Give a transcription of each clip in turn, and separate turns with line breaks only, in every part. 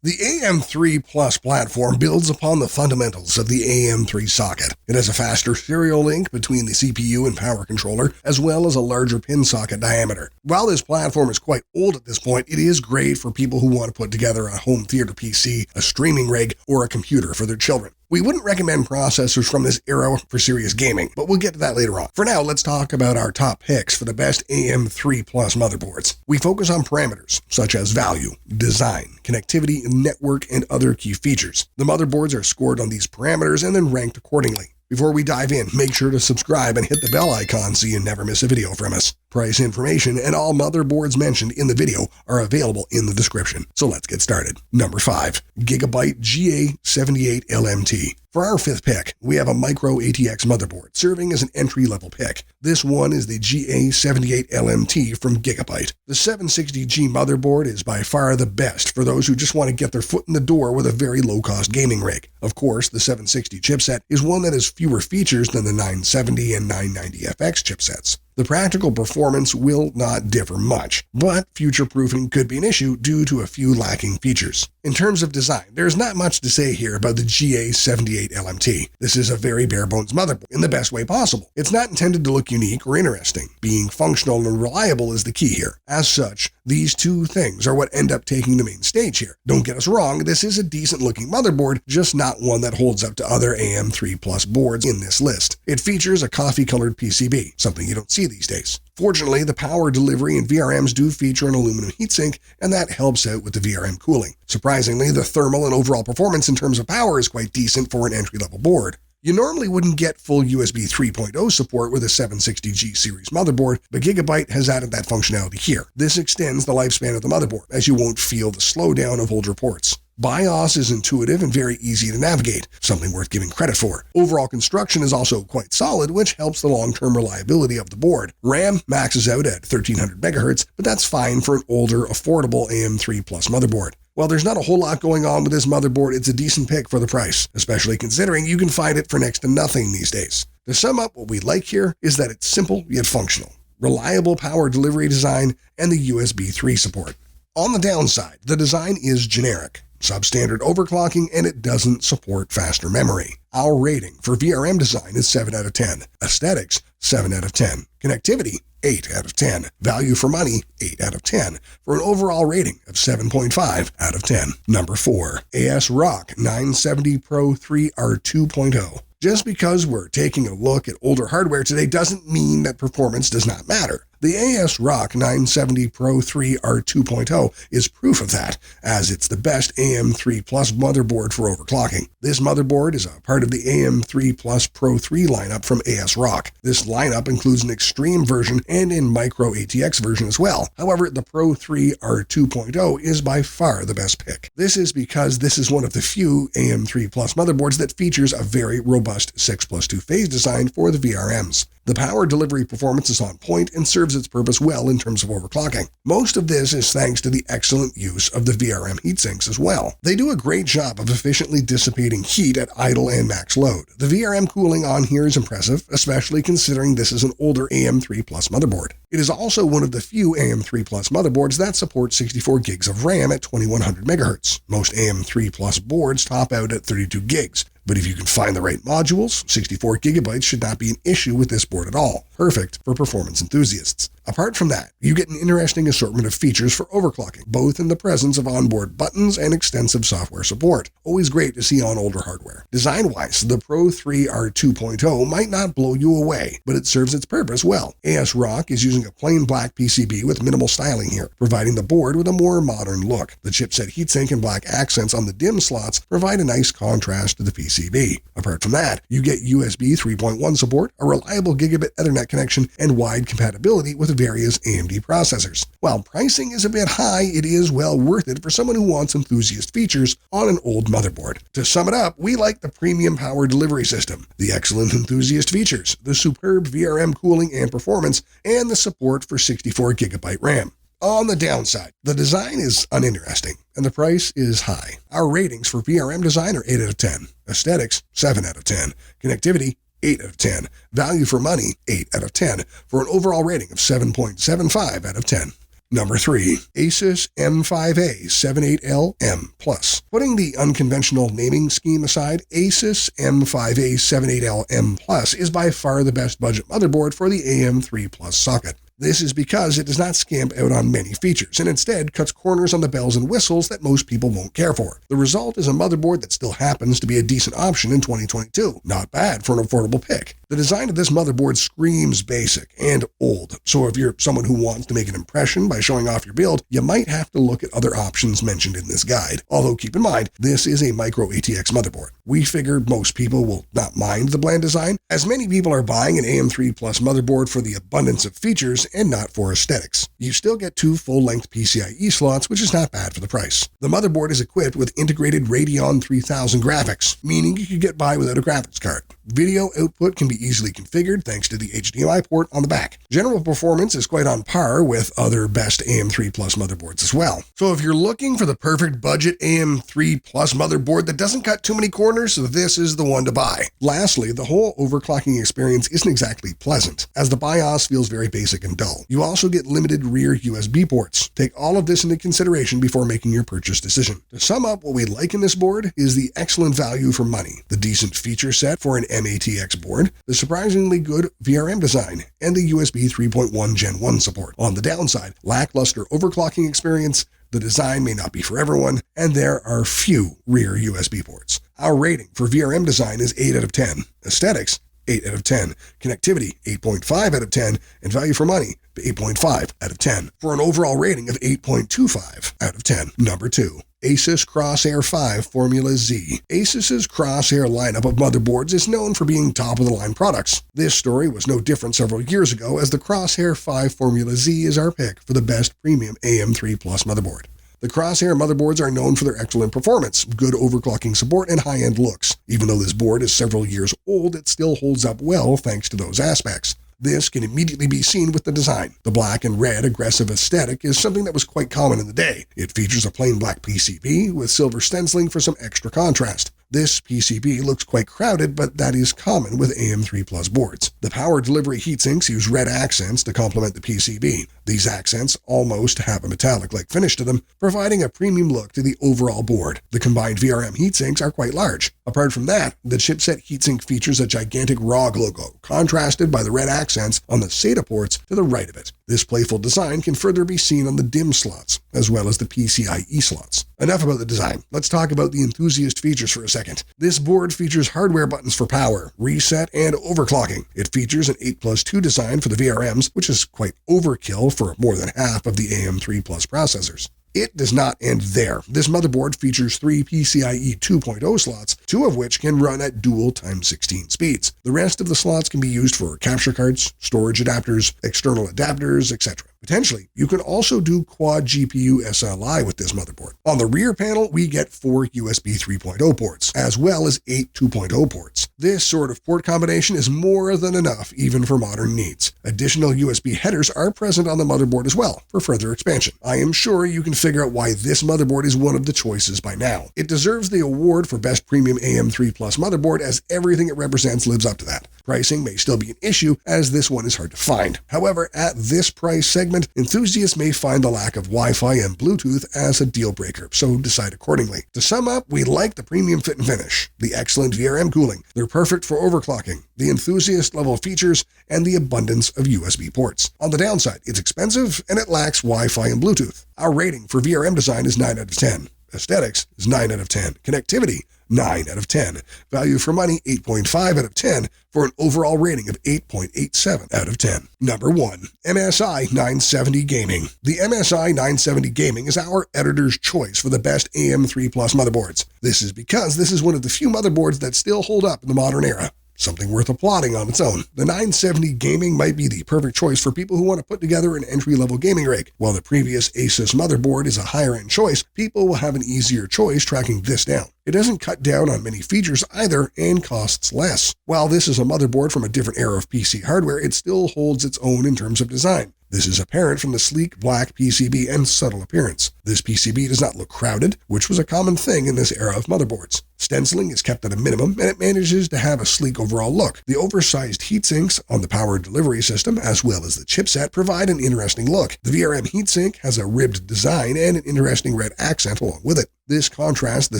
The AM3 Plus platform builds upon the fundamentals of the AM3 socket. It has a faster serial link between the CPU and power controller, as well as a larger pin socket diameter. While this platform is quite old at this point, it is great for people who want to put together a home theater PC, a streaming rig, or a computer for their children. We wouldn't recommend processors from this era for serious gaming, but we'll get to that later on. For now, let's talk about our top picks for the best AM3 Plus motherboards. We focus on parameters such as value, design, connectivity, network, and other key features. The motherboards are scored on these parameters and then ranked accordingly. Before we dive in, make sure to subscribe and hit the bell icon so you never miss a video from us. Price information and all motherboards mentioned in the video are available in the description. So let's get started. Number 5. GIGABYTE GA78 LMT. For our 5th pick, we have a micro ATX motherboard serving as an entry-level pick. This one is the GA78 LMT from GIGABYTE. The 760G motherboard is by far the best for those who just want to get their foot in the door with a very low-cost gaming rig. Of course, the 760 chipset is one that has fewer features than the 970 and 990FX chipsets. The practical performance will not differ much, but future-proofing could be an issue due to a few lacking features. In terms of design, there's not much to say here about the GA78 LMT. This is a very bare-bones motherboard in the best way possible. It's not intended to look unique or interesting. Being functional and reliable is the key here. As such, these two things are what end up taking the main stage here. Don't get us wrong, this is a decent-looking motherboard, just not one that holds up to other AM3 Plus boards in this list. It features a coffee-colored PCB, something you don't see these days. Fortunately, the power delivery and VRMs do feature an aluminum heatsink, and that helps out with the VRM cooling. Surprisingly, the thermal and overall performance in terms of power is quite decent for an entry-level board. You normally wouldn't get full USB 3.0 support with a 760G series motherboard, but GIGABYTE has added that functionality here. This extends the lifespan of the motherboard, as you won't feel the slowdown of older ports. BIOS is intuitive and very easy to navigate, something worth giving credit for. Overall construction is also quite solid, which helps the long-term reliability of the board. RAM maxes out at 1300 MHz, but that's fine for an older, affordable AM3 Plus motherboard. While there's not a whole lot going on with this motherboard, it's a decent pick for the price, especially considering you can find it for next to nothing these days. To sum up, what we like here is that it's simple yet functional, reliable power delivery design, and the USB 3 support. On the downside, the design is generic. Substandard overclocking, and it doesn't support faster memory. Our rating for VRM design is 7 out of 10. Aesthetics, 7 out of 10. Connectivity, 8 out of 10. Value for money, 8 out of 10. For an overall rating of 7.5 out of 10. Number 4. ASROCK 970 Pro 3R 2.0. Just because we're taking a look at older hardware today doesn't mean that performance does not matter. The ASROCK 970 Pro 3R 2.0 is proof of that, as it's the best AM3 Plus motherboard for overclocking. This motherboard is a part of the AM3 Plus Pro 3 lineup from ASROCK. This lineup includes an extreme version and a micro ATX version as well. However, the Pro 3R 2.0 is by far the best pick. This is because this is one of the few AM3 Plus motherboards that features a very robust 6+2 phase design for the VRMs. The power delivery performance is on point and serves its purpose well in terms of overclocking. Most of this is thanks to the excellent use of the VRM heatsinks as well. They do a great job of efficiently dissipating heat at idle and max load. The VRM cooling on here is impressive, especially considering this is an older AM3 Plus motherboard. It is also one of the few AM3 Plus motherboards that support 64 gigs of RAM at 2100 MHz. Most AM3 Plus boards top out at 32 gigs. But if you can find the right modules, 64 gigabytes should not be an issue with this board at all. Perfect for performance enthusiasts. Apart from that, you get an interesting assortment of features for overclocking, both in the presence of onboard buttons and extensive software support. Always great to see on older hardware. Design-wise, the Pro 3R 2.0 might not blow you away, but it serves its purpose well. ASROCK is using a plain black PCB with minimal styling here, providing the board with a more modern look. The chipset heatsink and black accents on the DIMM slots provide a nice contrast to the PCB. Apart from that, you get USB 3.1 support, a reliable gigabit Ethernet connection, and wide compatibility with various AMD processors. While pricing is a bit high, it is well worth it for someone who wants enthusiast features on an old motherboard. To sum it up, we like the premium power delivery system, the excellent enthusiast features, the superb VRM cooling and performance, and the support for 64 gigabyte RAM. On the downside, the design is uninteresting, and the price is high. Our ratings for VRM design are 8 out of 10. Aesthetics, 7 out of 10. Connectivity, 8 out of 10. Value for money, 8 out of 10, for an overall rating of 7.75 out of 10. Number 3. ASUS M5A78LM+. Putting the unconventional naming scheme aside, ASUS M5A78LM+ is by far the best budget motherboard for the AM3 Plus socket. This is because it does not scamp out on many features and instead cuts corners on the bells and whistles that most people won't care for. The result is a motherboard that still happens to be a decent option in 2022. Not bad for an affordable pick. The design of this motherboard screams basic and old, so if you're someone who wants to make an impression by showing off your build, you might have to look at other options mentioned in this guide. Although keep in mind, this is a micro ATX motherboard. We figure most people will not mind the bland design, as many people are buying an AM3 Plus motherboard for the abundance of features and not for aesthetics. You still get 2 full-length PCIe slots, which is not bad for the price. The motherboard is equipped with integrated Radeon 3000 graphics, meaning you could get by without a graphics card. Video output can be easily configured thanks to the HDMI port on the back. General performance is quite on par with other best AM3 Plus motherboards as well. So if you're looking for the perfect budget AM3 Plus motherboard that doesn't cut too many corners, this is the one to buy. Lastly, the whole overclocking experience isn't exactly pleasant, as the BIOS feels very basic and dull. You also get limited rear USB ports. Take all of this into consideration before making your purchase decision. To sum up, what we like in this board is the excellent value for money, the decent feature set for an MATX board, the surprisingly good VRM design, and the USB 3.1 Gen 1 support. On the downside, lackluster overclocking experience, the design may not be for everyone, and there are few rear USB ports. Our rating for VRM design is 8 out of 10. Aesthetics, 8 out of 10. Connectivity, 8.5 out of 10. And value for money, 8.5 out of 10. For an overall rating of 8.25 out of 10. Number 2. ASUS CROSSHAIR 5 Formula Z. ASUS's CROSSHAIR lineup of motherboards is known for being top-of-the-line products. This story was no different several years ago, as the CROSSHAIR 5 Formula Z is our pick for the best premium AM3 Plus motherboard. The CROSSHAIR motherboards are known for their excellent performance, good overclocking support, and high-end looks. Even though this board is several years old, it still holds up well thanks to those aspects. This can immediately be seen with the design. The black and red aggressive aesthetic is something that was quite common in the day. It features a plain black PCB with silver stenciling for some extra contrast. This PCB looks quite crowded, but that is common with AM3 Plus boards. The power delivery heatsinks use red accents to complement the PCB. These accents almost have a metallic-like finish to them, providing a premium look to the overall board. The combined VRM heatsinks are quite large. Apart from that, the chipset heatsink features a gigantic ROG logo, contrasted by the red accents on the SATA ports to the right of it. This playful design can further be seen on the DIMM slots, as well as the PCIe slots. Enough about the design. Let's talk about the enthusiast features for a second. This board features hardware buttons for power, reset, and overclocking. It features an 8+2 design for the VRMs, which is quite overkill for more than half of the AM3 Plus processors. It does not end there. This motherboard features 3 PCIe 2.0 slots, 2 of which can run at dual x16 speeds. The rest of the slots can be used for capture cards, storage adapters, external adapters, etc. Potentially, you can also do quad GPU SLI with this motherboard. On the rear panel, we get 4 USB 3.0 ports, as well as 8 2.0 ports. This sort of port combination is more than enough even for modern needs. Additional USB headers are present on the motherboard as well, for further expansion. I am sure you can figure out why this motherboard is one of the choices by now. It deserves the award for Best Premium AM3 Plus motherboard, as everything it represents lives up to that. Pricing may still be an issue, as this one is hard to find. However, at this price segment, enthusiasts may find the lack of Wi-Fi and Bluetooth as a deal breaker, so decide accordingly. To sum up, we like the premium fit and finish, the excellent VRM cooling, they're perfect for overclocking, the enthusiast level features, and the abundance of USB ports. On the downside, it's expensive and it lacks Wi-Fi and Bluetooth. Our rating for VRM design is 9 out of 10. Aesthetics is 9 out of 10. Connectivity, 9 out of 10. Value for money, 8.5 out of 10, for an overall rating of 8.87 out of 10. Number 1. MSI 970 Gaming. The MSI 970 Gaming is our editor's choice for the best AM3 Plus motherboards. This is because this is one of the few motherboards that still hold up in the modern era. Something worth applauding on its own. The 970 Gaming might be the perfect choice for people who want to put together an entry-level gaming rig. While the previous ASUS motherboard is a higher-end choice, people will have an easier choice tracking this down. It doesn't cut down on many features either and costs less. While this is a motherboard from a different era of PC hardware, it still holds its own in terms of design. This is apparent from the sleek black PCB and subtle appearance. This PCB does not look crowded, which was a common thing in this era of motherboards. Stenciling is kept at a minimum, and it manages to have a sleek overall look. The oversized heatsinks on the power delivery system, as well as the chipset, provide an interesting look. The VRM heatsink has a ribbed design and an interesting red accent along with it. This contrasts the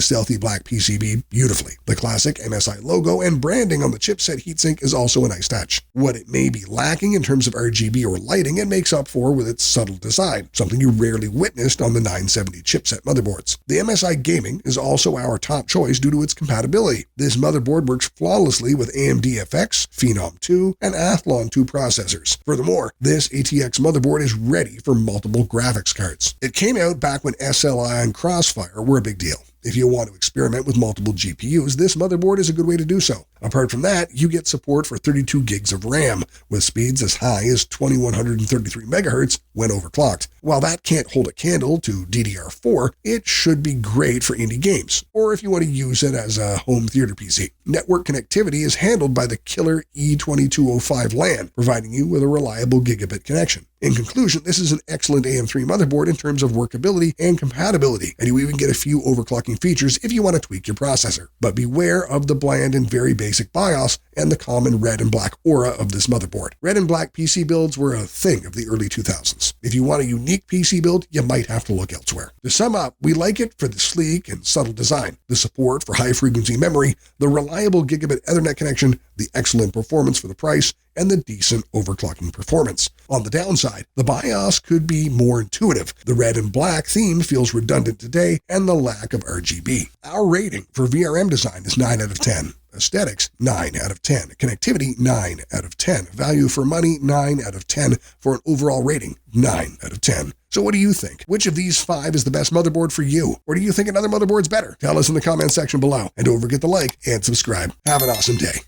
stealthy black PCB beautifully. The classic MSI logo and branding on the chipset heatsink is also a nice touch. What it may be lacking in terms of RGB or lighting, it makes up for with its subtle design, something you rarely witnessed on the 970 chipset motherboards. The MSI Gaming is also our top choice due to its compatibility. This motherboard works flawlessly with AMD FX, Phenom 2, and Athlon 2 processors. Furthermore, this ATX motherboard is ready for multiple graphics cards. It came out back when SLI and CROSSHAIR were a big deal. If you want to experiment with multiple GPUs, this motherboard is a good way to do so. Apart from that, you get support for 32 gigs of RAM, with speeds as high as 2133 MHz when overclocked. While that can't hold a candle to DDR4, it should be great for indie games, or if you want to use it as a home theater PC. Network connectivity is handled by the killer E2205 LAN, providing you with a reliable gigabit connection. In conclusion, this is an excellent AM3 motherboard in terms of workability and compatibility, and you even get a few overclocking features if you want to tweak your processor. But beware of the bland and very basic BIOS and the common red and black aura of this motherboard. Red and black PC builds were a thing of the early 2000s. If you want a unique PC build, you might have to look elsewhere. To sum up, we like it for the sleek and subtle design, the support for high-frequency memory, the reliable gigabit Ethernet connection, the excellent performance for the price, and the decent overclocking performance. On the downside, the BIOS could be more intuitive. The red and black theme feels redundant today, and the lack of RGB. Our rating for VRM design is 9 out of 10. Aesthetics, 9 out of 10. Connectivity, 9 out of 10. Value for money, 9 out of 10. For an overall rating, 9 out of 10. So what do you think? Which of these 5 is the best motherboard for you? Or do you think another motherboard's better? Tell us in the comment section below. And don't forget to like and subscribe. Have an awesome day.